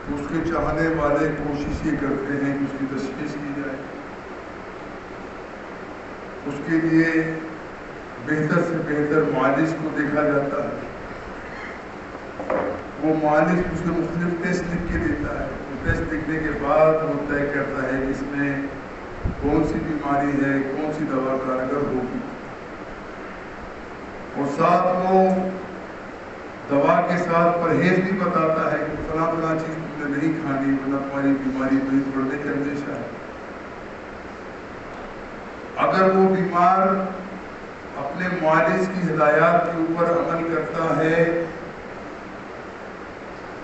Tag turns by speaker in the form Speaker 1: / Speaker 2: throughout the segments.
Speaker 1: تو اس کے چاہنے والے کوشش یہ کرتے ہیں کہ اس کی تشخیص کی جائے، اس کے لیے بہتر سے بہتر معالج کو دیکھا جاتا ہے، وہ معالج اس کو مختلف ٹیسٹ لکھ کے دیتا ہے، وہ ٹیسٹ لکھنے کے بعد وہ طے کرتا ہے کہ اس میں کون سی بیماری ہے، کون سی دوا کارگر ہوگی، اور ساتھ وہ دوا کے ساتھ پرہیز بھی بتاتا ہے کہ فلاں فلاں چیز تم نے نہیں کھانی ورنہ تمہاری بیماری مریض بڑھنے کا اندیشہ ہے۔ اگر وہ بیمار اپنے معالج کی ہدایات کے اوپر عمل کرتا ہے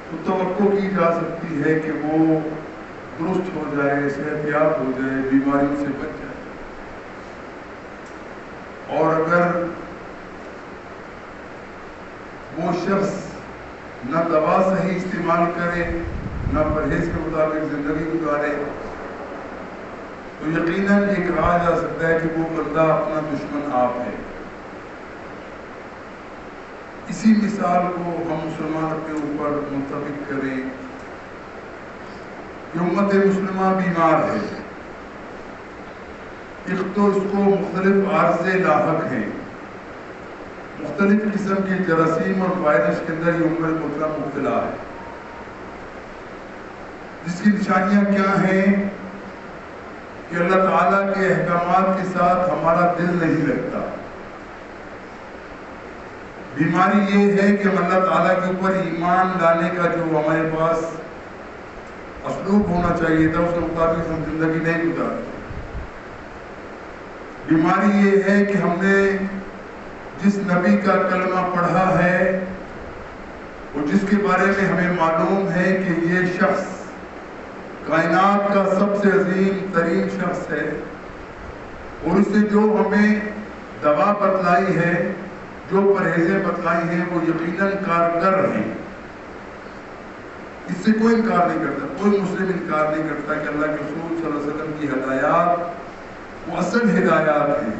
Speaker 1: تو توقع کی جا سکتی ہے کہ وہ درست ہو جائے، صحت یاب ہو جائے، بیماریوں سے بچ جائے۔ اور اگر وہ شخص نہ دوا صحیح استعمال کرے، نہ پرہیز کے مطابق زندگی گزارے، تو یقیناً یہ کہا جا سکتا ہے کہ وہ بندہ اپنا دشمن آپ ہے۔ اسی مثال کو ہم مسلمان اپنے اوپر منطبق کریں کہ امت مسلمہ بیمار ہے، ایک تو اس کو مختلف عارضے لاحق ہیں، مختلف قسم کے جراثیم اور وائرس کے اندر یہ امت محترمہ مبتلا ہے، جس کی نشانیاں کیا ہیں کہ اللہ تعالیٰ کے احکامات کے ساتھ ہمارا دل نہیں لگتا۔ بیماری یہ ہے کہ ہم اللہ تعالیٰ کے اوپر ایمان لانے کا جو ہمارے پاس اسلوب ہونا چاہیے تھا اس کے مطابق ہم زندگی نہیں گزارتے۔ بیماری یہ ہے کہ ہم نے جس نبی کا کلمہ پڑھا ہے اور جس کے بارے میں ہمیں معلوم ہے کہ یہ شخص کائنات کا سب سے عظیم ترین شخص ہے، اور اس سے جو ہمیں دوا بتلائی ہے، جو پرہیزیں بتلائی ہیں، وہ یقیناً کارگر ہیں۔ اس سے کوئی انکار نہیں کرتا، کوئی مسلم انکار نہیں کرتا کہ اللہ کے رسول صلی اللہ علیہ وسلم کی ہدایات وہ اصل ہدایات ہیں،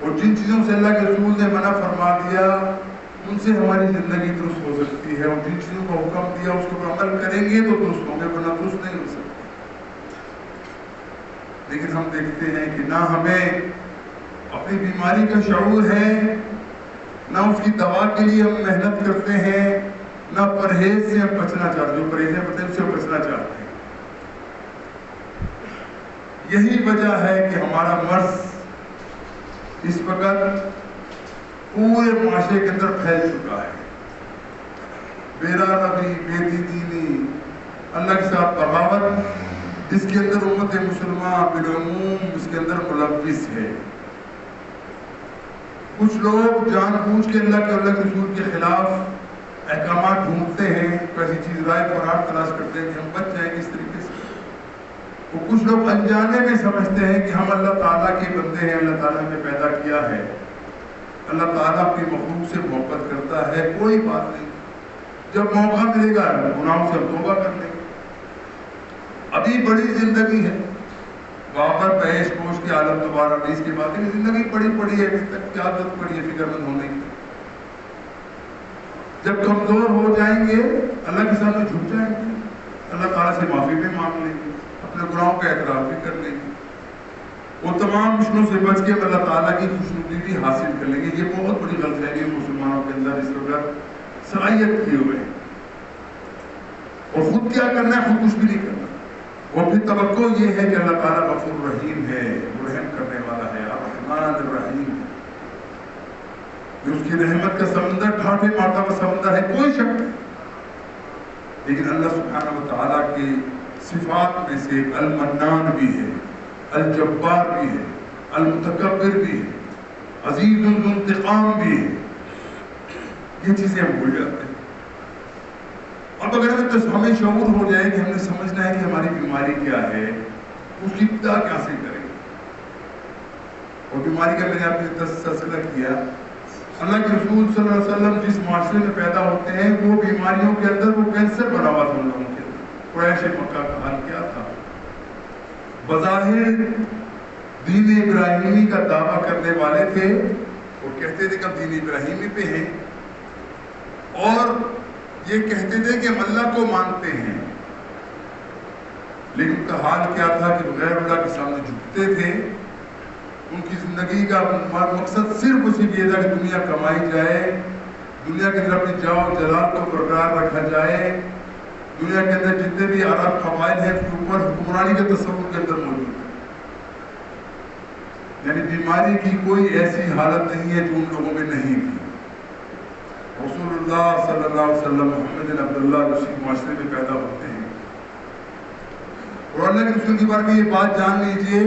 Speaker 1: اور جن چیزوں سے اللہ کے رسول نے منع فرما دیا ان سے ہماری زندگی درست ہو سکتی ہے، اور جن چیزوں کا حکم دیا اس کے اوپر عمل کریں گے تو درست ہوں گے، ورنہ درست نہیں ہو سکتے۔ لیکن ہم دیکھتے ہیں کہ نہ ہمیں اپنی بیماری کا شعور ہے، نہ اس کی دوا کے لیے ہم محنت کرتے ہیں، نہ پرہیز سے ہم بچنا چاہتے ہیں، جو پرہیزیں بتائیں اس سے بچنا چاہتے ہیں۔ یہی وجہ ہے کہ ہمارا مرض اس وقت پورے معاشرے کے اندر پھیل چکا ہے۔ بے رغبی، بے دینی، اللہ کے ساتھ بغاوت، جس کے اندر امت مسلمہ بالعموم اس کے اندر ملوث ہے۔ کچھ لوگ جان بوجھ کے اللہ کے اور اللہ کے رسول کے خلاف احکامات ڈھونڈتے ہیں، ایسی چیز رائے فرار تلاش کرتے ہیں کہ ہم بچ جائیں گے اس طریقے سے۔ وہ کچھ لوگ انجانے میں سمجھتے ہیں کہ ہم اللہ تعالیٰ کے بندے ہیں، اللہ تعالیٰ نے پیدا کیا ہے، اللہ تعالیٰ اپنی مخلوق سے محبت کرتا ہے، کوئی بات نہیں، جب موقع ملے گا گناہوں سے ہم توبہ کر لیں گے، ابھی بڑی زندگی ہے، وہاں پر بحث کوش کے عالم دوبارہ نہیں، اس کے بعد زندگی پڑی ہے، ابھی تک کیا عادت پڑی ہے فکر مند ہونے کی۔ جب کمزور ہو جائیں گے اللہ کے سامنے جھک جائیں گے، اللہ تعالیٰ سے معافی بھی مانگ لیں گے، اپنے گناہوں کا اعتراف بھی کر لیں گے، وہ تمام مشکلوں سے بچ کے اللہ تعالیٰ کی خوشنودی بھی حاصل کر لیں گے۔ یہ بہت بڑی غلط فہمی ہے مسلمانوں کے اندر اس وقت صلاحیت کیے ہوئے، اور خود کیا کرنا ہے، خود کچھ بھی نہیں کرنا، اور پھر توقع یہ ہے کہ اللہ تعالیٰ غفور رحیم ہے، وہ رحم کرنے والا ہے، الرحمن الرحیم ہے، اس کی رحمت کا سمندر ٹھاٹھے مارتا ہوا سمندر ہے، کوئی شک نہیں۔ لیکن اللہ سبحانہ و تعالیٰ کی صفات میں سے المنان بھی ہے، الجبار بھی ہے، المتکبر بھی ہے، عزیز ذو انتقام بھی ہے۔ یہ چیزیں ہم بھول جاتے ہیں۔ اب اگر ہمیں شعور ہو جائے کہ ہم نے سمجھنا ہے کہ ہماری بیماری کیا ہے، اس کی ابتدا کیسے کریں گے، اور بیماری کا میں نے آپ نے تذکرہ کیا، اللہ کے رسول صلی اللہ علیہ وسلم جس معاشرے میں پیدا ہوتے ہیں وہ بیماریوں کے اندر وہ کینسر بنا ہوا تھا ان لوگوں کے اندر۔ قریش مکہ کا حال کیا تھا؟ بظاہر دین ابراہیمی کا دعویٰ کرنے والے تھے اور کہتے تھے کہ ہم دین ابراہیمی پہ ہیں، اور یہ کہتے تھے کہ ہم اللہ کو مانتے ہیں، لیکن ان کا حال کیا تھا کہ غیر اللہ کے سامنے جھکتے تھے. ان کی زندگی کا مقصد صرف اسی یہ تھا کہ دنیا کمائی جائے, دنیا کے اندر اپنی جاؤ جلال کو برقرار رکھا جائے, دنیا کے اندر جتنے بھی عرب قبائل ہیں اس کے اوپر حکمرانی کے تصور کے اندر موجود ہے. یعنی بیماری کی کوئی ایسی حالت نہیں ہے جو ان لوگوں میں نہیں تھی. رسول اللہ صلی اللہ علیہ وسلم محمد بن عبداللہ اسی معاشرے میں پیدا ہوتے ہیں. اور اللہ کے رسول کے بارے میں یہ بات جان لیجئے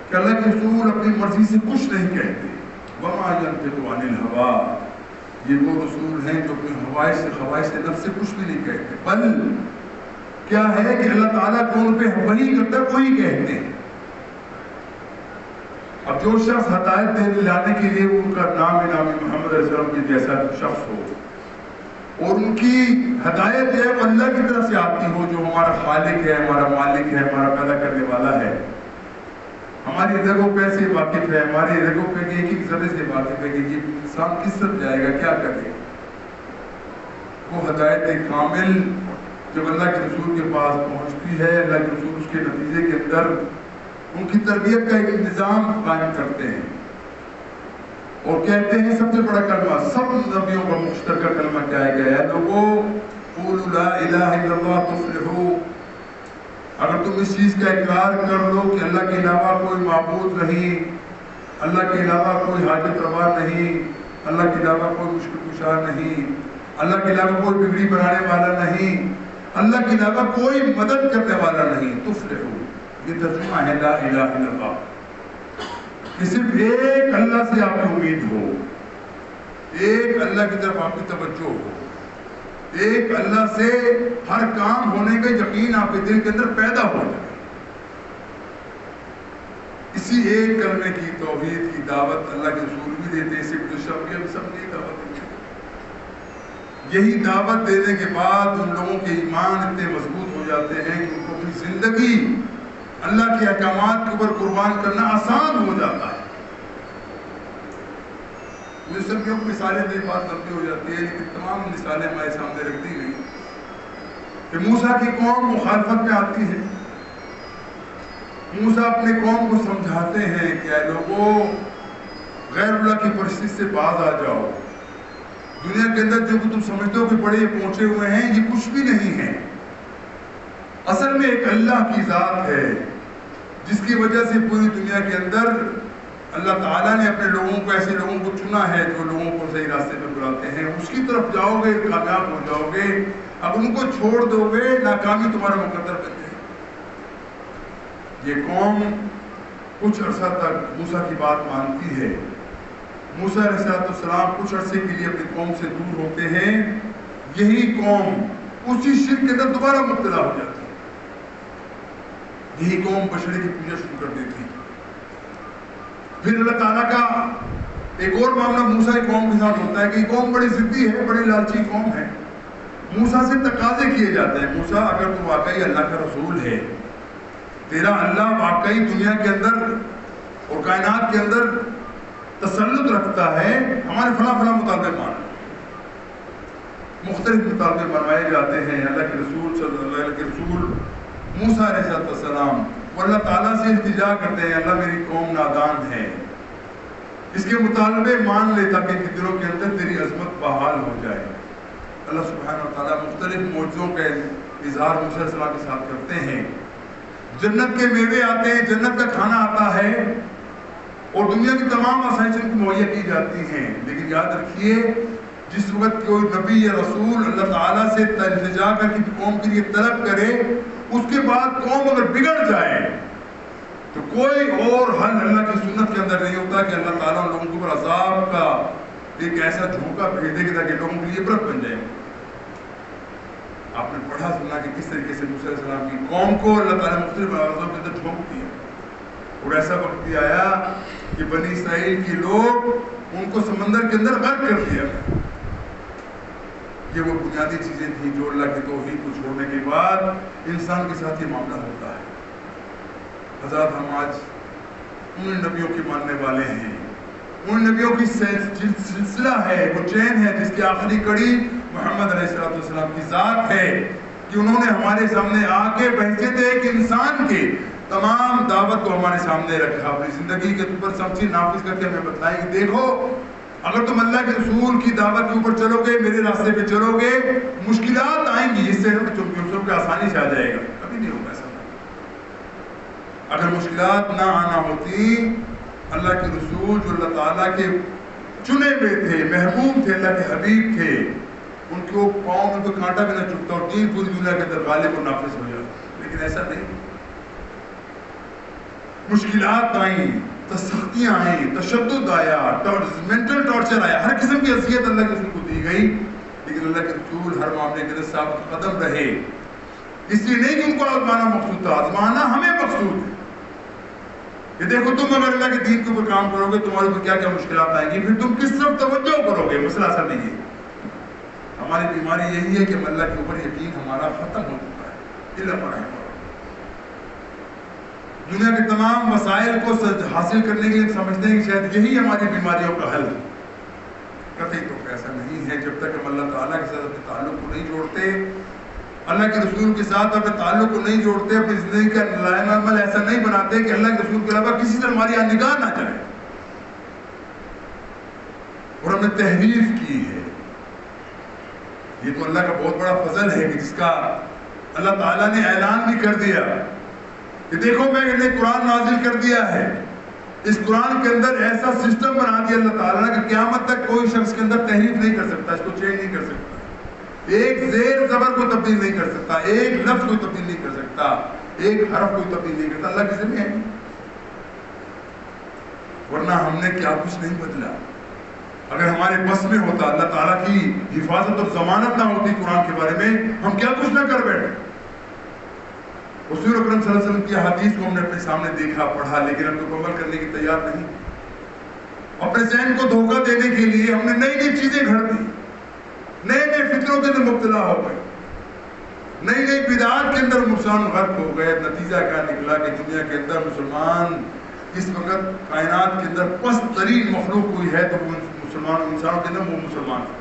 Speaker 1: کہ اللہ کے رسول اپنی مرضی سے کچھ نہیں کہتے. وما ينطق عن الهوى, یہ وہ رسول ہیں جو اپنے خواہش نفس سے کچھ بھی نہیں کہتے, بل کیا ہے کہ اللہ تعالیٰ کو ان پہ وحی کرتا ہے وہی کہتے ہیں. اب جو شخص ہدایت لانے کے لیے ان کا نام محمد علیہ السلام کے جیسا شخص ہو اور ان کی ہدایت ہے وہ اللہ کی طرف سے آتی ہو, جو ہمارا خالق ہے, ہمارا مالک ہے, ہمارا پیدا کرنے والا ہے, ہماری رگوں پہ سے واقف ہے, ہماری رگوں پہ ایک ایک ذرے سے واقف ہے کہ یہ انسان کس طرف جائے گا, کیا کرے. وہ ہدایت کامل جب اللہ کے رسول کے پاس پہنچتی ہے, اللہ کے رسول اس کے نتیجے کے اندر ان کی تربیت کا ایک نظام قائم کرتے ہیں اور کہتے ہیں سب سے بڑا کلمہ, سب نبیوں کا مشترکہ کلمہ کیا ہے, لوگوں قولوا لا الہ الا اللہ تفلحوا. اگر تم اس چیز کا اقرار کر لو کہ اللہ کے علاوہ کوئی معبود نہیں, اللہ کے علاوہ کوئی حاجت روا نہیں, اللہ کے علاوہ کوئی مشکل کشا نہیں, اللہ کے علاوہ کوئی بگڑی بنانے والا نہیں, اللہ کے علاوہ کوئی مدد کرنے والا نہیں, تفلحوا. یہ ترجمہ ہے لا الہ الا اللہ, کہ صرف ایک اللہ سے آپ کی امید ہو, ایک اللہ کی طرف آپ کی توجہ ہو, ایک اللہ سے ہر کام ہونے کا یقین آپ کے دل کے اندر پیدا ہو جائے. اسی ایک کلمے کی توحید کی دعوت اللہ کے رسول بھی دیتے ہیں, صرف شب کے سب کی دعوت دیتے ہیں. یہی دعوت دینے کے بعد ان لوگوں کے ایمان اتنے مضبوط ہو جاتے ہیں کہ ان کو اپنی زندگی اللہ کے احکامات کے اوپر قربان کرنا آسان ہو جاتا ہے. مسلمانوں کی مثالیں تو یہ بات لمبی ہو جاتی ہے, لیکن تمام مثالیں ہمارے سامنے رکھ دی گئی کہ موسیٰ کی قوم مخالفت میں آتی ہے. موسیٰ اپنے قوم کو سمجھاتے ہیں کہ اے لوگوں, غیر اللہ کی پرستش سے باز آ جاؤ. دنیا کے اندر جو تم سمجھتے ہو کہ بڑے پہنچے ہوئے ہیں, یہ کچھ بھی نہیں ہے. اصل میں ایک اللہ کی ذات ہے جس کی وجہ سے پوری دنیا کے اندر اللہ تعالیٰ نے اپنے لوگوں کو, ایسے لوگوں کو چنا ہے جو لوگوں کو صحیح راستے پہ بلاتے ہیں. اس کی طرف جاؤ گے کامیاب ہو جاؤ گے, اب ان کو چھوڑ دو گے ناکامی تمہارا مقدر بن جائے. یہ قوم کچھ عرصہ تک موسیٰ کی بات مانتی ہے. موسیٰ علیہ السلام کچھ عرصے کے لیے اپنی قوم سے دور ہوتے ہیں. یہی قوم اسی شرک کے اندر دوبارہ مبتلا ہو جاتی ہے. یہی قوم بچڑے کی پوجا شروع کر دیتی. پھر اللہ تعالیٰ کا ایک اور معاملہ موسیٰ کی قوم کے ساتھ ہوتا ہے کہ یہ قوم بڑی ضدی ہے, بڑی لالچی قوم ہے. موسیٰ سے تقاضے کیے جاتے ہیں, موسیٰ اگر تو واقعی اللہ کا رسول ہے, تیرا اللہ واقعی دنیا کے اندر اور کائنات کے اندر تسلط رکھتا ہے, ہمارے فلاں فلاں مطالبے مان. مختلف مطالبے منوائے جاتے ہیں. اللہ کے رسول صلی اللہ علیہ وسلم موسیٰ علیہ السلام وہ اللہ تعالیٰ سے التجا کرتے ہیں, اللہ میری قوم نادان ہے, اس کے مطالبے مان لے تاکہ ان کے دلوں کے اندر تیری عظمت بحال ہو جائے. اللہ سبحانہ وتعالیٰ مختلف معجزوں کا اظہار موسیٰ علیہ السلام کے ساتھ کرتے ہیں. جنت کے میوے آتے ہیں, جنت کا کھانا آتا ہے اور دنیا کی تمام آسائشیں کو مہیا کی جاتی ہیں. لیکن یاد رکھیے, جس وقت کوئی نبی یا رسول اللہ تعالیٰ سے التجا کر کی قوم کے لیے طلب کرے, اس کے بعد قوم اگر بگڑ جائے تو کوئی اور حل اللہ کی سنت کے اندر نہیں ہوتا کہ اللہ تعالیٰ لوگوں کے اوپر عذاب کا ایک ایسا جھونکا بھیج دے تاکہ لوگوں کے لیے عبرت بن جائے. آپ نے پڑھا سنا کہ کس طریقے سے موسیٰ علیہ السلام کی قوم کو اللہ تعالیٰ نے مختلف آغازوں کے اندر جھونک دیا, اور ایسا وقت بھی آیا کہ بنی اسرائیل کے لوگ ان کو سمندر کے اندر غرق کر دیا. یہ وہ بنیادی چیزیں تھیں جو اللہ کی توحید کو چھوڑنے کے بعد انسان کے ساتھ یہ معاملہ ہوتا ہے. حضرات, ہم آج ان نبیوں کے ماننے والے ہیں, ان نبیوں کی سلسلہ ہے, وہ چین ہے جس کی آخری کڑی محمد علیہ السلام کی ذات ہے, کہ انہوں نے ہمارے سامنے آ کے بحیثیت ایک انسان کے تمام دعوت کو ہمارے سامنے رکھا، اپنی زندگی کے اوپر سب چیز نافذ کر کے ہمیں بتلائیں کہ دیکھو اگر تم اللہ کے رسول کی دعوت کے اوپر چلو گے، میرے راستے پہ چلو گے، مشکلات آئیں گی، اس سے تم پہ آسانی سے آ جائے گا، کبھی نہیں ہوگا ایسا۔ اگر مشکلات نہ آنا ہوتی، اللہ کے رسول جو اللہ تعالیٰ کے چنے ہوئے تھے، محبوب تھے، اللہ کے حبیب تھے، ان کو پاؤں میں کوئی کانٹا بھی نہ چبھتا اور دین پوری دنیا کے اندر غالب اور نافذ ہو جاتا، لیکن ایسا نہیں۔ مشکلات آئیں، سختیاں آئیں، تشدد آیا، مینٹل ٹارچر آیا، ہر قسم کی اذیت اللہ کے رسول کو دی گئی، لیکن اللہ کے رسول ہر معاملے کے اندر ثابت قدم رہے۔ اس لیے نہیں کہ ان کو آزمانا مقصود تھا، آزمانا ہمیں مقصود ہے کہ دیکھو تم اگر اللہ کے دین کے اوپر کام کرو گے، تمہارے اوپر کیا کیا مشکلات آئیں گی، پھر تم کس طرف توجہ کرو گے، مسئلہ ایسا نہیں ہے۔ ہماری بیماری یہی ہے کہ اللہ کے اوپر یقین ہمارا ختم ہو چکا ہے، علم پر ہے۔ دنیا کے تمام مسائل کو حاصل کرنے کے لیے سمجھتے ہیں کہ شاید یہی ہماری بیماریوں کا حل ہے، قطعی تو ایسا نہیں ہے۔ جب تک ہم اللہ تعالیٰ کے ساتھ اپنے تعلق کو نہیں جوڑتے، اللہ کے رسول کے ساتھ اپنے تعلق کو نہیں جوڑتے، اپنی زندگی کا لائن عمل ایسا نہیں بناتے کہ اللہ کے رسول کے علاوہ کسی سے ہماری نگاہ نہ جائے، اور ہم نے تحریف کی ہے۔ یہ تو اللہ کا بہت بڑا فضل ہے کہ جس کا اللہ تعالیٰ نے اعلان بھی کر دیا کہ دیکھو میں نے قرآن نازل کر دیا ہے، اس قرآن کے اندر ایسا سسٹم بنا دیا اللہ تعالیٰ نے کہ قیامت تک کوئی شخص کے اندر تحریف نہیں کر سکتا، اس کو چینج نہیں کر سکتا، ایک زیر زبر کو تبدیل نہیں کر سکتا، ایک لفظ کو تبدیل نہیں کر سکتا، ایک حرف کو تبدیل نہیں کرتا، اللہ کے ذمہ ہے۔ ورنہ ہم نے کیا کچھ نہیں بدلا۔ اگر ہمارے بس میں ہوتا، اللہ تعالیٰ کی حفاظت اور ضمانت نہ ہوتی قرآن کے بارے میں، ہم کیا کچھ نہ کر بیٹھے۔ رسول اکرم صلی اللہ علیہ وسلم کی حدیث کو ہم نے اپنے سامنے دیکھا، پڑھا، لیکن ہم تو عمل کرنے کی تیار نہیں۔ اپنے ذہن کو دھوکہ دینے کے لیے ہم نے نئی نئی چیزیں گھڑ دی، نئے نئے فطروں کے اندر مبتلا ہو گئے، نئی نئی بدعات کے اندر مسلمان غرق ہو گئے۔ نتیجہ کیا نکلا کہ دنیا کے اندر مسلمان اس وقت کائنات کے اندر پست ترین مخلوق کوئی ہے تو وہ مسلمان انسانوں کے اندر وہ مسلمان ہے۔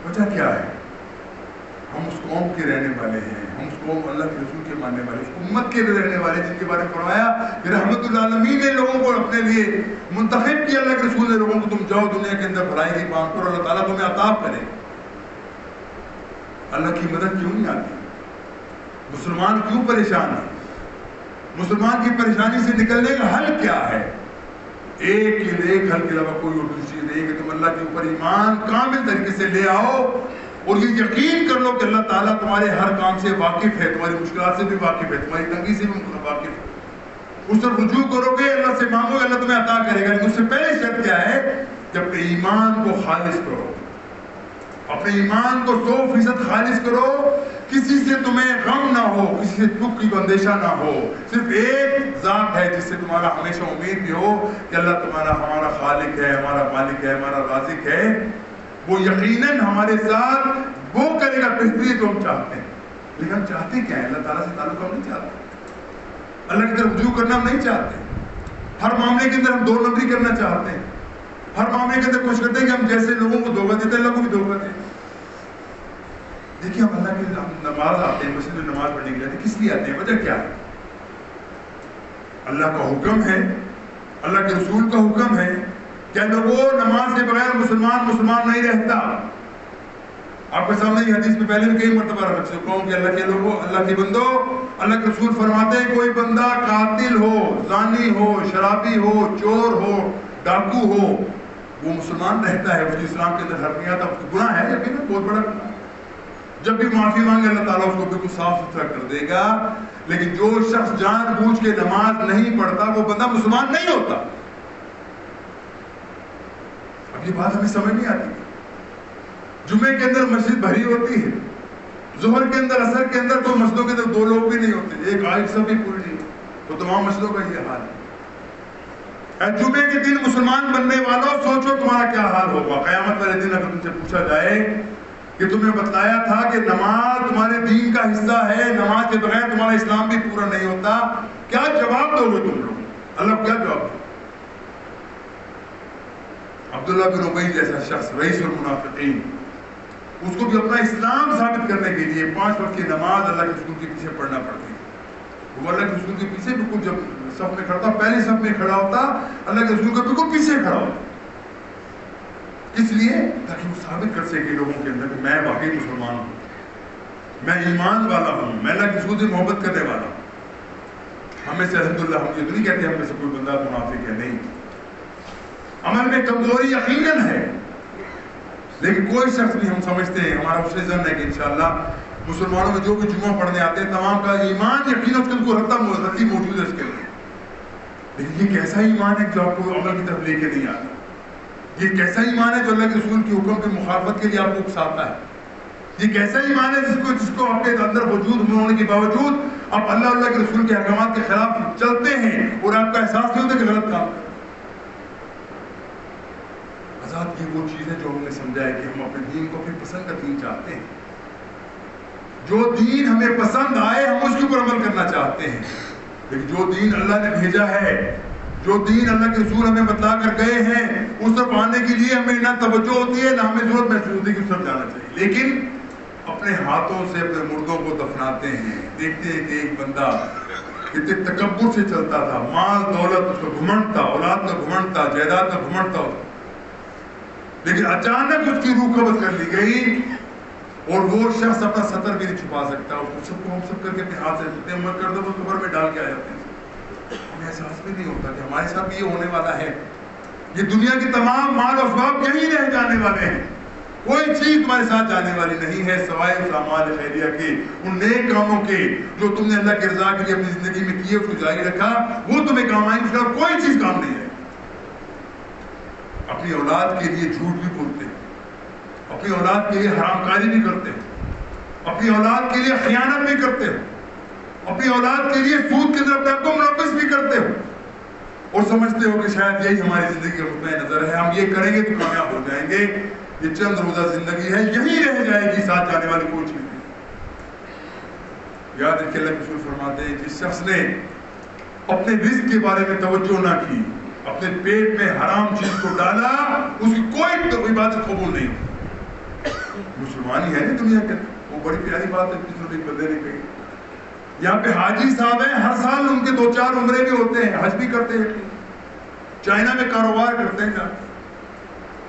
Speaker 1: وجہ کیا ہے؟ ہم اس قوم کے رہنے والے ہیں، ہم اس قوم اللہ کے رسول کے ماننے والے، اس امت کے رہنے والے، جن کے بارے میں فرمایا کہ رحمت العالمین نے لوگوں کو اپنے لیے منتخب کیا۔ اللہ کے رسول نے لوگوں کو تم جاؤ دنیا کے اندر بھلائی کی کام کرو، اللہ تعالیٰ تمہیں عطا کرے۔ اللہ کی مدد کیوں نہیں آتی؟ مسلمان کیوں پریشان ہے؟ مسلمان کی پریشانی سے نکلنے کا حل کیا ہے؟ ایک حل کے علاوہ کوئی اور دوسری چیز نہیں کہ تم اللہ کے اوپر ایمان کامل طریقے سے لے آؤ اور یہ یقین کر لو کہ اللہ تعالیٰ تمہارے ہر کام سے واقف ہے، تمہاری مشکلات سے بھی واقف ہے، تمہاری تنگی سے بھی واقف ہے۔ اس پر رجوع کرو گے، اللہ سے مانگو گے، اللہ تمہیں عطا کرے گا۔ لیکن اس سے پہلے شرط کیا ہے کہ اپنے ایمان کو خالص کرو، اپنے ایمان کو 100% خالص کرو، کسی سے تمہیں غم نہ ہو، کسی سے دکھ کی اندیشہ نہ ہو، صرف ایک ذات ہے جس سے تمہارا ہمیشہ امید بھی ہو کہ اللہ تمہارا ہمارا خالق ہے، ہمارا مالک ہے، ہمارا رازق ہے، وہ یقیناً ہمارے ساتھ وہ کرے گا بہتری جو ہم چاہتے ہیں۔ لیکن ہم چاہتے کیا ہے؟ اللہ تعالیٰ سے تعلق ہم نہیں چاہتے، اللہ کی طرف رجوع کرنا ہم نہیں چاہتے، ہر معاملے کے اندر ہم دو نمبری کرنا چاہتے ہیں، ہر معاملے کے اندر کوشش کرتے ہیں کہ ہم جیسے لوگوں کو دھوکہ دیتے ہیں اللہ کو بھی دھوکہ دیں۔ دیکھیے ہم اللہ کی نماز آتے ہیں، مسجد میں نماز پڑھنے کے لیے کس لیے آتے ہیں؟ وجہ کیا ہے؟ اللہ کا حکم ہے، اللہ کے رسول کا حکم ہے کہ لوگوں نماز کے بغیر مسلمان نہیں رہتا۔ آپ کے سامنے یہ حدیث میں پہلے بھی کئی مرتبہ رکھ چکا ہوں کہ اللہ کے لوگوں، اللہ کے بندوں، اللہ کے رسول فرماتے ہیں کوئی بندہ قاتل ہو، زانی ہو، شرابی ہو، چور ہو، ڈاکو ہو، وہ مسلمان رہتا ہے، اس کی اسلام کے اندر حرف نہیں آتا، گناہ ہے یقیناً بہت بڑا گناہ ہے۔ جب بھی معافی مانگے اللہ تعالیٰ اس کو بالکل صاف ستھرا کر دے گا، لیکن جو شخص جان بوجھ کے نماز نہیں پڑھتا وہ بندہ مسلمان نہیں ہوتا۔ اب یہ بات ہمیں سمجھ نہیں آتی۔ جمعے کے اندر مسجد بھری ہوتی ہے، ظہر کے اندر، عصر کے اندر تو مسجدوں کے اندر دو لوگ بھی نہیں ہوتے، ایک آئے سب بھی پوری نہیں، تو تمام مسجدوں کا یہ حال ہے۔ جمعے کے دن مسلمان بننے والوں سوچو تمہارا کیا حال ہوگا قیامت والے دن اگر تم سے پوچھا جائے کہ تمہیں بتلایا تھا کہ نماز تمہارے دین کا حصہ ہے، نماز کے بغیر تمہارا اسلام بھی پورا نہیں ہوتا، کیا جواب دو گے تم لوگ؟ اللہ کیا جواب دو؟ عبداللہ بن ابی جیسا شخص رئیس المنافقین، اس کو بھی اپنا اسلام ثابت کرنے کے لیے 5 وقت کی نماز اللہ کے رسول کے پیچھے پڑھنا پڑتی ہے. وہ اللہ کے رسول کے پیچھے بالکل جب صف میں کھڑا تھا, پہلے صف میں کھڑا ہوتا, اللہ کے رسول کے بالکل پیچھے کھڑا ہوتا. اس لیے تاکہ وہ ثابت کر سکے لوگوں کے اندر کہ میں واقعی مسلمان ہوں, میں ایمان والا ہوں, میں اللہ کے رسول سے محبت کرنے والا ہوں. ہمیں سے الحمدللہ ہم یہ تو نہیں کہتے ہم میں سے کوئی بندہ منافق ہے, نہیں. عمل میں کمزوری یقیناً ہے, لیکن کوئی شخص بھی ہم سمجھتے ہیں, ہمارا حسن ظن ہے کہ انشاءاللہ مسلمانوں میں جو بھی جمعہ پڑھنے آتے ہیں تمام کا ایمان یقیناً اس کے رتی موجود ہے اس کے لیے. لیکن یہ کیسا ایمان ہے جو آپ کو عمل کی طرف لے کے نہیں آتا؟ یہ کیسا ایمان ہے جو اللہ کے رسول کے حکم کی مخالفت کے لیے آپ کو اکساتا ہے؟ یہ کیسا ایمان ہے جس کو آپ کے اندر وجود ہونے کے باوجود آپ اللہ کے رسول کے احکامات کے خلاف چلتے ہیں اور آپ کا احساس نہیں ہوتا کہ غلط کام کریں؟ آزاد کی وہ چیز ہے جو ہم نے سمجھا ہے کہ ہم اپنے دین کو اپنی پسند کا دین چاہتے ہیں. جو دین ہمیں پسند آئے ہم اس کے اوپر عمل کرنا چاہتے ہیں. لیکن جو دین اللہ نے بھیجا ہے, جو دین اللہ کے رسول ہمیں بتلا کر گئے ہیں, اس طرف آنے کے لیے ہمیں نہ توجہ ہوتی ہے نہ ہمیں ضرورت محسوس ہوتی ہے کہ اس طرف جانا چاہیے. لیکن اپنے ہاتھوں سے اپنے مردوں کو دفناتے ہیں. دیکھتے ہیں کہ ایک بندہ کتنے تکبر سے چلتا تھا, مال دولت اس کا گھمنڈ تھا, اولاد کا گھمنڈ تھا, جائیداد کا گھمنڈ تھا, لیکن اچانک اس کی روح قبض کر لی گئی اور وہ شخص اپنا سطر بھی نہیں چھپا سکتا. اس کو ہم سب کر کے اپنے ہاتھ سے عمر کر دو, وہ قبر میں ڈال کے آ جاتے ہیں. ہمیں احساس بھی نہیں ہوتا کہ ہمارے ساتھ یہ ہونے والا ہے. یہ دنیا کی تمام مال و اسباب یہیں رہ جانے والے ہیں, کوئی چیز تمہارے ساتھ جانے والی نہیں ہے سوائے اس اعمال خیریہ کے, ان نیک کاموں کے جو تم نے اللہ کی رضا کے لیے اپنی زندگی میں کیے, اس کو جاری رکھا, وہ تمہیں کام آئیں گے. اس کا کوئی چیز کام نہیں ہے. اپنی اولاد کے لیے جھوٹ بھی بولتے ہیں, اپنی اولاد کے لیے حرام کاری بھی کرتے ہیں, اپنی اولاد کے لیے خیانت بھی کرتے ہیں, اپنی اولاد کے لیے سود کے اندر اپنے آپ کو ملوث بھی کرتے ہو, اور سمجھتے ہو کہ شاید یہی ہماری زندگی کا مطمئن نظر ہے, ہم یہ کریں گے تو کامیاب ہو جائیں گے. یہ چند روزہ زندگی ہے, یہی رہ جائے گی, ساتھ جانے والی کوئی چیز نہیں. یاد رکھیں اللہ کے رسول فرماتے ہیں جس شخص نے اپنے رزق کے بارے میں توجہ نہ کی, اپنے پیٹ میں حرام چیز کو ڈالا, اس کی کوئی عبادت قبول نہیں. مسلمانی ہے نا دنیا کے, وہ بڑی پیاری بات ہے کسی نے بندے نے کہی. یہاں پہ حاجی صاحب ہیں, ہر سال ان کے 2-4 عمرے بھی ہوتے ہیں, حج بھی کرتے ہیں, چائنا میں کاروبار کرتے ہیں,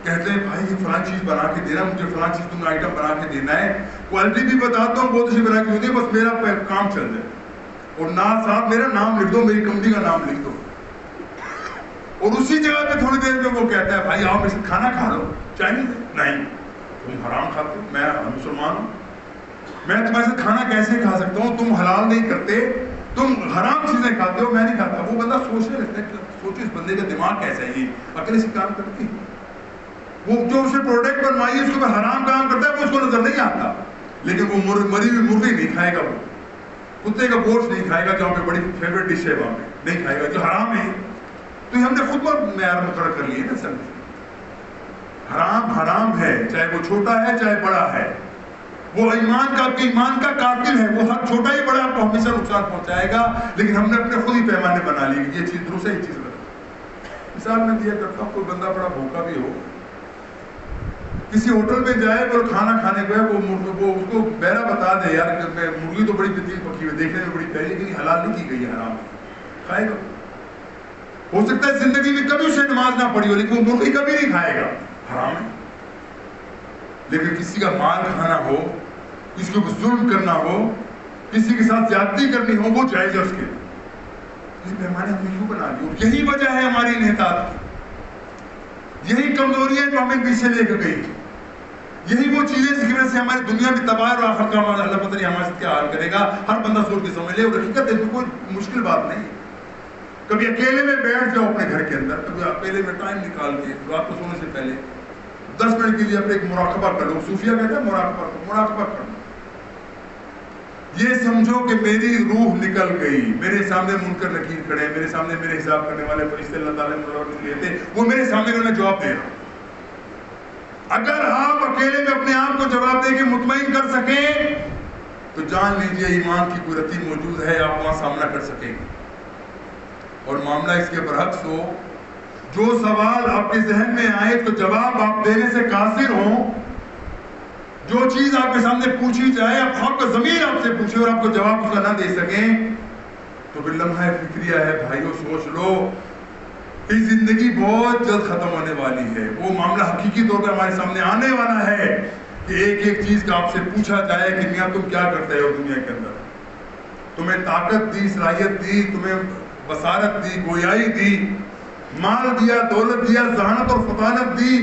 Speaker 1: کہتے ہیں بھائی یہ فلاں چیز بنا کے دینا, مجھے فلاں چیز تم نے آئٹم بنا کے دینا ہے, کوالٹی بھی بتاتا ہوں بہت اچھی بنا کے ہوتی ہے, بس میرا کام چل جائے, اور صاحب میرا نام لکھ دو, میری کمپنی کا نام لکھ دو. اور اسی جگہ پہ تھوڑی دیر میں وہ کہتا ہے بھائی آؤ میرے سے کھانا کھا لو. چائنیز نہیں, تم حرام کھاتے ہو, میں مسلمان ہوں, میں تمہارے ساتھ کھانا کیسے کھا سکتا ہوں, تم حلال نہیں کرتے, تم حرام چیزیں کھاتے ہو, میں نہیں کھاتا. وہ بندہ سوچنے لگتا ہے, سوچو اس بندے کا دماغ کیسا ہے, یہ اکیلے سے کام کرتی. وہ جو اسے پروڈکٹ بنوائی ہے اس کے اوپر حرام کام کرتا ہے, وہ اس کو نظر نہیں آتا, لیکن وہ مری ہوئی مرغی نہیں کھائے گا, وہ کتے کا گوشت نہیں کھائے گا جہاں پہ بڑی فیوریٹ ڈش ہے وہاں پہ نہیں کھائے گا جو حرام ہے. تو ہم نے خود بہت معیار مقرر کر لیے نا سر, حرام حرام ہے, چاہے وہ چھوٹا ہے چاہے بڑا ہے, وہ ایمان کا قاتل ہے, وہ ہر چھوٹا ہی بڑا آپ کو ہمیشہ نقصان پہنچائے گا. لیکن ہم نے اپنے خود ہی پیمانے بنا لیے کہ یہ چیز درست ہے, یہ چیز غلط. مثال میں دیا کرتا ہوں, کوئی بندہ بڑا بھوکا بھی ہو, کسی ہوٹل میں جائے اور کھانا کھانے کو ہے, وہ اس کو بہرا بتا دے یار کہ مرغی تو بڑی بہترین پکی ہوئی, دیکھنے میں بڑی پیاری, لیکن حلال نہیں کی گئی ہے, حرام کھائے گا. ہو سکتا ہے زندگی میں کبھی اسے نماز نہ پڑھی ہو, لیکن وہ مرغی کبھی نہیں کھائے گا, حرام ہے. لیکن کسی کا مال کھانا ہو, کسی کو ظلم کرنا ہو, کسی کے ساتھ زیادتی کرنی ہو, وہ جائز ہے اس کے. یہ پیمانے ہم نے کیوں بنا لی؟ یہی وجہ ہے ہماری انحطاط کی, یہی کمزوریاں جو ہمیں پیچھے لے کے گئی, یہی وہ چیزیں جس کی وجہ سے ہماری دنیا بھی تباہ اور آخر کا اللہ پتہ نہیں ہمارے کیا حال کرے گا. ہر بندہ سوچ کے سمجھ لے, اور حقیقت ہے کوئی مشکل بات نہیں. کبھی اکیلے میں بیٹھ جاؤ اپنے گھر کے اندر, کبھی اکیلے میں ٹائم نکال کے رات کو سونے سے پہلے 10 منٹ کے لیے اپنے ایک مراقبہ کر لو. صوفیہ کہتے ہیں مراقبہ کر لو. یہ سمجھو کہ میری روح نکل گئی, میرے سامنے منکر نکیر کھڑے, میرے سامنے میرے حساب کرنے والے فرشتے اللہ تعالیٰ نے لیتے, وہ میرے سامنے میں جواب دے رہا ہوں. اگر آپ اکیلے میں اپنے آپ کو جواب دے کے مطمئن کر سکیں تو جان لیجئے ایمان کی کوئی رتی موجود ہے, آپ وہاں سامنا کر سکیں گے. اور معاملہ اس کے برعکس ہو, جو سوال آپ کے ذہن میں آئے تو جواب آپ دینے سے قاصر ہوں, جو چیز آپ کے سامنے پوچھی جائے، اب خود کو زمین آپ سے پوچھے اور آپ کو جواب اس کا نہ دے سکیں تو پھر لمحہ فکریہ ہے بھائیو، سوچ لو کہ زندگی بہت جلد ختم ہونے والی ہے. وہ معاملہ حقیقی طور پہ ہمارے سامنے آنے والا ہے کہ ایک ایک چیز کا آپ سے پوچھا جائے کہ میاں تم کیا کرتے ہو دنیا کے اندر. تمہیں طاقت دی، صلاحیت دی، تمہیں بصارت دی، گویائی دی، مال دیا، دولت دیا، ذہانت اور فطانت دی،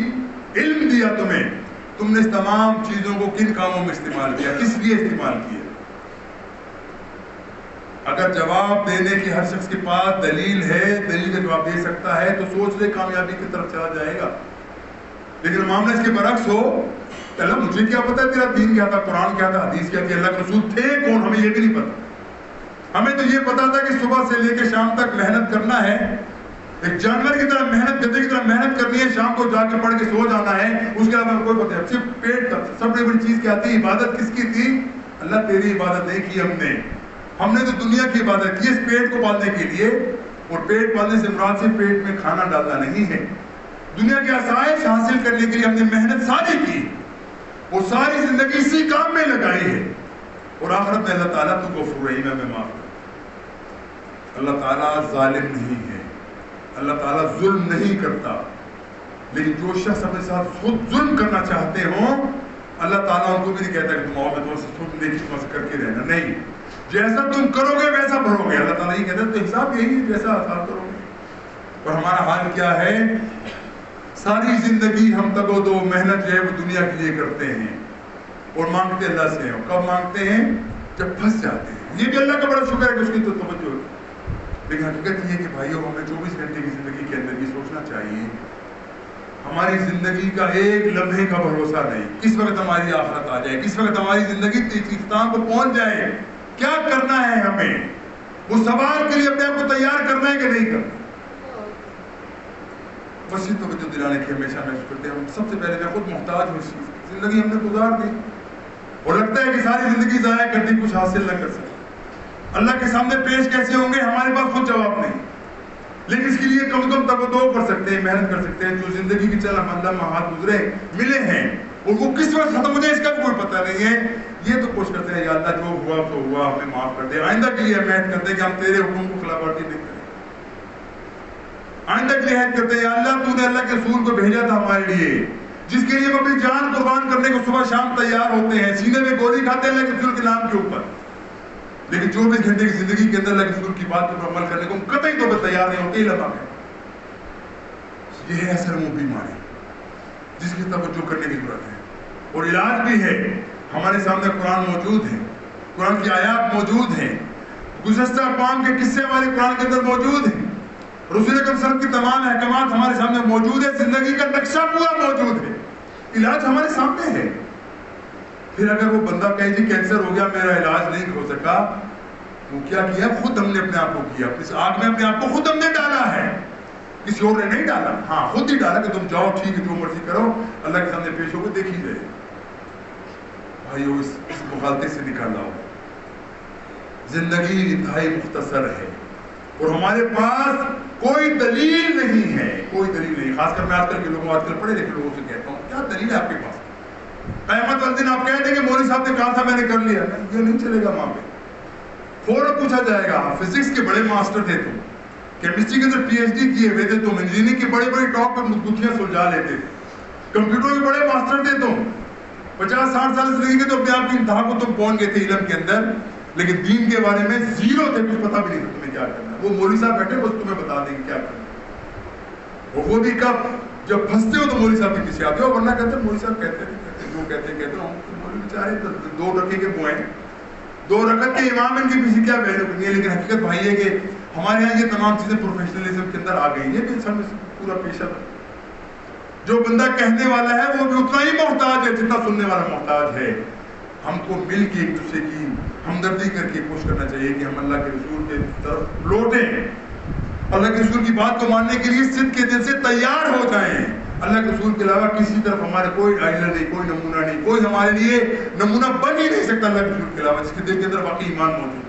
Speaker 1: علم دیا تمہیں. تم نے اس تمام چیزوں کو کن کاموں میں استعمال کیا، کس لیے استعمال کیا؟ اگر جواب دینے کی ہر شخص کے پاس دلیل ہے، دلیل کا جواب دے سکتا ہے تو سوچ لے کامیابی کی طرف چلا جائے گا. لیکن معاملہ اس کے برعکس ہو، اللہ مجھے کیا پتا تیرا دین کیا تھا، قرآن کیا تھا، حدیث کیا تھی، اللہ کے رسول تھے کون، ہمیں یہ بھی نہیں پتا. ہمیں تو یہ پتا تھا کہ صبح سے لے کے شام تک محنت کرنا ہے، ایک جانور کی طرح محنت، گدھے کی طرح محنت کرنی ہے، شام کو جا کے پڑھ کے سو جانا ہے. اس کے علاوہ کوئی پتہ ہے صرف پیٹ کا. سب سے بڑی چیز کیا تھی؟ عبادت کس کی تھی؟ اللہ تیری عبادت نہیں کی ہم نے تو دنیا کی عبادت کی اس پیٹ کو پالنے کے لیے. اور پیٹ پالنے سے مراد صرف پیٹ میں کھانا ڈالنا نہیں ہے، دنیا کے آسائش حاصل کرنے کے لیے ہم نے محنت ساری کی، وہ ساری زندگی اسی کام میں لگائی ہے. اور آخرت میں اللہ تعالیٰ تو غفور رحیم ہے، میں معاف کرتا. اللہ تعالیٰ ظالم نہیں ہے، اللہ تعالیٰ ظلم نہیں کرتا. لیکن جو شخص اپنے ساتھ خود ظلم کرنا چاہتے ہوں، اللہ تعالیٰ ان کو بھی نہیں کہتا کہ تم آؤ میں تمہیں خود نیکی تمہیں کر کے رہنا. نہیں، جیسا تم کرو گے ویسا بھرو گے. اللہ تعالیٰ یہ کہتا ہے تو حساب یہی ہے جیسا حساب کرو گے. اور ہمارا حال کیا ہے؟ ساری زندگی ہم تگ و دو محنت جو ہے وہ دنیا کے لیے کرتے ہیں اور مانگتے اللہ سے ہیں. کب مانگتے ہیں؟ جب پھنس جاتے ہیں. یہ بھی اللہ کا بڑا شکر ہے کہ اس کی تو توجہ. لیکن حقیقت یہ ہے کہ بھائیوں ہمیں 24 گھنٹے کی زندگی کے اندر یہ سوچنا چاہیے ہماری زندگی کا ایک لمحے کا بھروسہ نہیں. کس وقت ہماری آخرت آ جائے، کس وقت ہماری زندگی اختتام کو پہنچ جائے. کیا کرنا ہے ہمیں؟ وہ سوال کے لیے اپنے آپ کو تیار کرنا ہے کہ نہیں کرنا. بس یہ توجہ دلانے کی ہمیشہ محسوس کرتے ہیں. سب سے پہلے میں خود محتاج ہوں اس چیز کی. زندگی ہم نے گزار دی اور لگتا ہے کہ ساری زندگی ضائع کر دی، کچھ حاصل نہ کر سکے. اللہ کے سامنے پیش کیسے ہوں گے؟ ہمارے پاس خود جواب نہیں. لیکن اس کے لیے کم از کم تک دو کر سکتے ہیں، محنت کر سکتے ہیں. جو زندگی کی چل لمحات گزرے ملے ہیں اور وہ کس وقت ختم ہو جائے اس کا بھی کوئی پتہ نہیں ہے. یہ تو کوشش کرتے ہیں یا اللہ جو ہوا تو ہوا، ہمیں معاف کر دے. آئندہ کے لیے محنت کرتے ہیں کہ ہم تیرے حکم کو خلاف ورزی نہیں کریں. آئندہ کے لیے محنت کرتے ہیں یا اللہ تو نے اللہ کے رسول کو بھیجا تھا ہمارے لیے، جس کے لیے ہم اپنی جان قربان کرنے کو صبح شام تیار ہوتے ہیں، سینے میں گولی کھاتے ہیں اللہ کے رسول کے نام کے اوپر. لیکن 24 گھنٹے کی زندگی کے اندر اللہ کے رسول کی بات پر عمل کرنے کو ہم قطعی طور پر تیار نہیں ہوتے. لمحہ ہے یہ ہے اثر منہ بیماری جس کی توجہ کرنے کی ضرورت ہے اور علاج بھی ہے. ہمارے سامنے قرآن موجود ہے، قرآن کی آیات موجود ہیں، گزشتہ اقوام کے قصے ہمارے قرآن کے اندر موجود ہیں، رسول اکرم صلی اللہ علیہ وسلم کی تمام احکامات ہمارے سامنے موجود ہے، زندگی کا نقشہ پورا موجود ہے، علاج ہمارے سامنے ہے. پھر اگر وہ بندہ کہے جی کینسر ہو گیا میرا علاج نہیں ہو سکا، وہ کیا کیا؟ خود ہم نے اپنے آپ کو کیا. اس آگ میں اپنے آپ کو خود ہم نے ڈالا ہے، کسی اور نے نہیں ڈالا. ہاں خود ہی ڈالا کہ تم جاؤ ٹھیک ہے جو مرضی کرو، اللہ کے سامنے پیش ہو کے دیکھی جائے. بھائیو اس مغالطے سے نکالا ہو. زندگی انتہائی مختصر ہے اور ہمارے پاس کوئی دلیل نہیں ہے، کوئی دلیل نہیں. خاص کر میں آج کل کے لوگوں، آج کل پڑھے لکھے لوگوں سے کہتا ہوں کیا دلیل ہے آپ کے پاس؟ قیامت والے دن آپ کہہ دیں کہ مولوی صاحب نے کہا تھا میں نے کر لیا. یہ نہیں چلے گا. وہاں پہ فوراً پوچھا جائے گا فزکس کے بڑے ماسٹر تھے تم، کیمسٹری کے اندر پی ایچ ڈی کیے ہوئے تھے تم، انجینئرنگ کے بڑے بڑے ٹاپ پہ گتھیاں سلجھا لیتے تھے، کمپیوٹر کے بڑے ماسٹر تھے تم، 50-60 سال زندگی کے تو اپنے آپ کی انتہا کو تم پہنچ گئے تھے علم کے اندر، لیکن دین کے بارے میں زیرو تھے، کچھ پتہ بھی نہیں تھا تمہیں کیا کرنا. وہ مولوی صاحب بیٹھے بس تمہیں بتا دیں گے کیا کرنا. اور وہ بھی کب؟ جب پھنستے ہو تو مولوی صاحب کے پیچھے آتے ہو، ورنہ کہتے ہیں مولوی صاحب کہتے ہیں جو کہتے ہیں مولوی بیچارے 2 رکعے کے بوئیں، 2 رکعت کے امام ان کے پیچھے کیا ویلیو کرنی ہے. لیکن حقیقت بھائی ہے کہ ہمارے یہاں یہ تمام چیزیں پروفیشنلزم کے اندر آ گئی. یہ بھی انسان پورا پیشہ جو بندہ کہنے والا ہے وہ بھی اتنا ہی محتاج ہے جتنا سننے والا محتاج ہے. ہم کو مل کے ایک دوسرے کی ہمدردی کر کے کوشش کرنا چاہیے کہ ہم اللہ کے رسول کے طرف لوٹیں، اللہ کے رسول کی بات کو ماننے کے لیے صدق کے دل سے تیار ہو جائیں. اللہ کے رسول کے علاوہ کسی طرف ہمارے کوئی آئیڈل نہیں، کوئی نمونہ نہیں، کوئی ہمارے لیے نمونہ بن ہی نہیں سکتا اللہ کے رسول کے علاوہ، جس کے دل کے اندر واقعی ایمان موجود.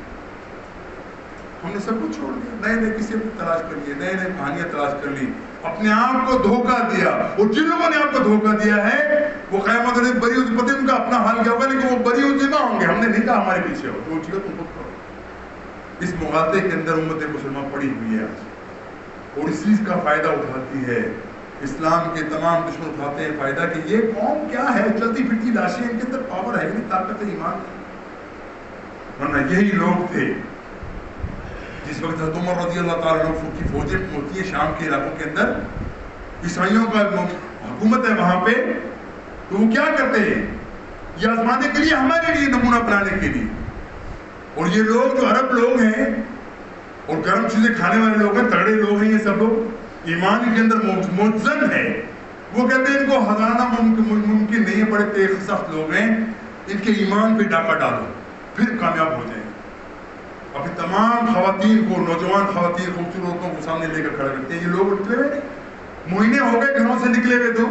Speaker 1: ہم نے سب کچھ چھوڑ دیا، نئے نئے کسی تلاش کر لیے، نئے نئے کہانیاں تلاش کر لی. اپنے آپ کو دھوکہ دیا. اور جن لوگوں نے آپ کو دھوکہ دیا ہے وہ قیامت میں بری ہوتی، پتہ ان کا اپنا حال کیا ہوگا، لیکن وہ بری ہوتی نہ ہوں گے. ہم نے نہیں کہا ہمارے پیچھے ہو، جو چیز تم خود کرو. اس مغالطے کے اندر امت مسلمہ پڑی ہوئی ہے آج، اور اس چیز کا فائدہ اٹھاتی ہے. اسلام کے تمام دشمن اٹھاتے ہیں فائدہ کہ یہ قوم کیا ہے، چلتی پھرتی لاشیں، ان کے اندر پاور ہے نہیں، طاقت ایمان. ورنہ یہی لوگ تھے جس وقت حضرت عمر رضی اللہ تعالیٰ عنہ کی فوجیں ہوتی ہیں شام کے علاقوں کے اندر، عیسائیوں کا حکومت ہے وہاں پہ، تو وہ کیا کرتے ہیں یہ آزمانے کے لیے، ہمارے لیے نمونہ بنانے کے لیے. اور یہ لوگ جو عرب لوگ ہیں اور گرم چیزیں کھانے والے لوگ ہیں، تگڑے لوگ ہیں، یہ سب لوگ ایمان کے اندر مجزن ہے. وہ کہتے ہیں ان کو ہرانا ممکن نہیں ہے، بڑے تیز سخت لوگ ہیں، ان کے ایمان پہ ڈاکہ ڈالو پھر کامیاب ہو جائیں. اپنی تمام خواتین کو، نوجوان خواتین خوبصورتوں کو سامنے لے کر کھڑا کرتے ہیں. یہ لوگ نکلے ہوئے مہینے ہو گئے گھروں سے نکلے ہوئے، تو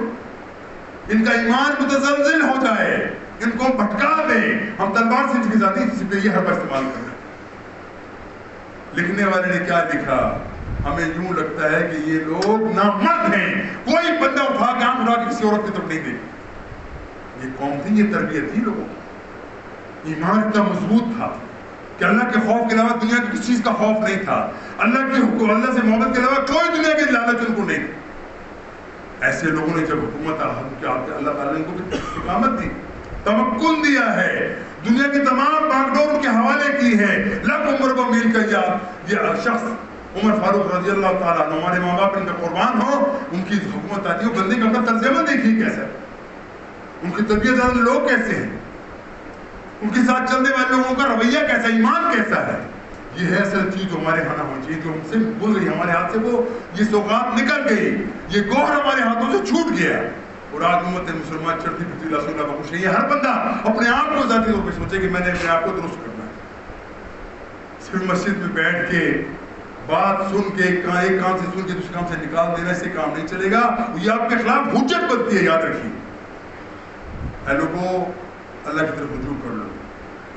Speaker 1: ان کا ایمان متزلزل ہو جائے، ان کو بھٹکا دیں. ہم تلوار سے ان کی ذاتی یہ حربہ استعمال کر رہے ہیں. لکھنے والے نے کیا لکھا؟ ہمیں یوں لگتا ہے کہ یہ لوگ نامرد ہیں، کوئی بندہ اٹھا کے آنکھ اٹھا کے کسی عورت کی طرف نہیں دیکھے. یہ قوم تھی، یہ تربیت تھی لوگوں کی. ایمان اتنا مضبوط تھا کہ اللہ کے خوف کے علاوہ دنیا کی کسی چیز کا خوف نہیں تھا. اللہ کے حکم، اللہ سے محبت کے علاوہ کوئی دنیا کی لالچ ان کو نہیں تھی. ایسے لوگوں نے جب حکومت اللہ تعالیٰ نے ان کو استقامت دی، تمکن دیا ہے، دنیا کی تمام باغ ڈور ان کے حوالے کی ہے. لکھ عمر کو مل کر یہ شخص عمر فاروق رضی اللہ تعالیٰ عنہ، ہمارے ماں باپ ان کا قربان ہو، ان کی حکومت آتی ہے. بندے کا اپنا طرز عمل دیکھیے کیسا ہے، ان کی طبیعت والے لوگ کیسے ہیں، ان کے ساتھ چلنے والے لوگوں کا رویہ کیسا، ایمان کیسا ہے. یہ ہے اصل چیز جو ہمارے ہاں ہونی چاہیے، جو ہم سے بھول گئی، ہمارے ہاتھ سے وہ یہ سوغات نکل گئی، یہ گوہر ہمارے ہاتھوں سے چھوٹ گیا. اور آج امت مسلمان چڑھتی پھرتی رسول اللہ کا کچھ نہیں ہے. ہر بندہ اپنے آپ کو ذاتی طور پہ سوچے کہ میں نے اپنے آپ کو درست کرنا ہے. صرف مسجد میں بیٹھ کے بات سن کے ایک کام سے سن کے دوسرے کام سے نکال دینا، اس سے کام نہیں چلے گا. یہ آپ کے خلاف حجت بنتی ہے، یاد رکھیے. اے لوگوں اللہ کی طرف رجوع کر لو.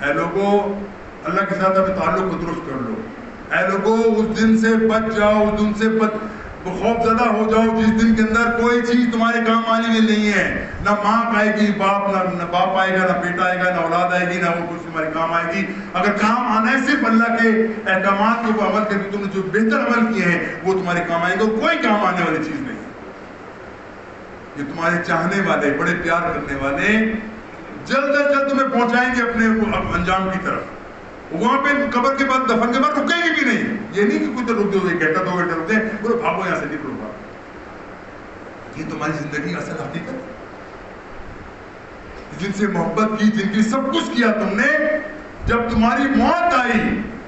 Speaker 1: اے لوگوں اللہ کے ساتھ اپنے تعلق کو درست کر لو. اے لوگوں اس دن سے بچ جاؤ، اس دن سے خوف زدہ ہو جاؤ جس دن کے اندر کوئی چیز تمہارے کام آنے میں نہیں ہے. نہ ماں آئے گی، نہ باپ آئے گا، نہ بیٹا آئے گا، نہ اولاد آئے گی، نہ وہ کچھ تمہارے کام آئے گی. اگر کام آنا ہے صرف اللہ کے احکامات کے اوپر عمل کر کے تم نے جو بہتر عمل کیے ہیں وہ تمہارے کام آئیں گے، اور کوئی کام آنے والی چیز نہیں. یہ تمہارے چاہنے والے، بڑے پیار کرنے والے جلد از جلد تمہیں پہنچائیں گے اپنے انجام کی طرف. وہاں پہ قبر کے بعد، دفن کے بعد رکیں گے بھی نہیں. یہ نہیں کہ کوئی تو رک دو، ایک گھنٹہ 2 گھنٹے رکتے ہیں، بولے بھاگو یہاں سے، نکلو بھاگو. یہ تمہاری زندگی اصل حقیقت، جن سے محبت کی، جن کی سب کچھ کیا تم نے، جب تمہاری موت آئی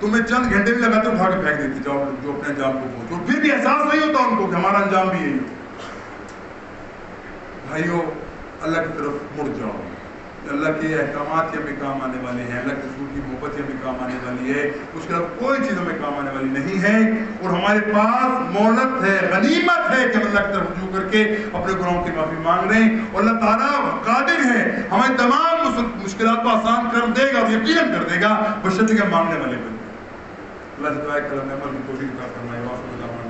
Speaker 1: تمہیں چند گھنٹے بھی لگاتے اٹھا کے پھینک دیتے، جاؤ جو اپنے انجام کو پہنچو. پھر بھی احساس نہیں ہوتا ان کو کہ ہمارا انجام بھی یہی ہو. بھائیو اللہ کی طرف مڑ جاؤ. اللہ کے احکامات ہی ہمیں کام آنے والے ہیں، اللہ کے رسول کی محبت ہی ہمیں کام آنے والی ہے. اس کے علاوہ کوئی چیز ہمیں کام آنے والی نہیں ہے. اور ہمارے پاس مہلت ہے، غنیمت ہے کہ ہم اللہ کی طرف رجوع کر کے اپنے گناہوں کی معافی مانگ رہے ہیں. اور اللہ تعالیٰ قادر ہے ہمیں تمام مشکلات کو آسان کر دے گا، اور یقیناً کر دے گا، بشرطے کہ ہم مانگنے والے بن جائیں. اللہ سے دعا ہے کہ اللہ نے عمل کی توفیق عطا فرمائے.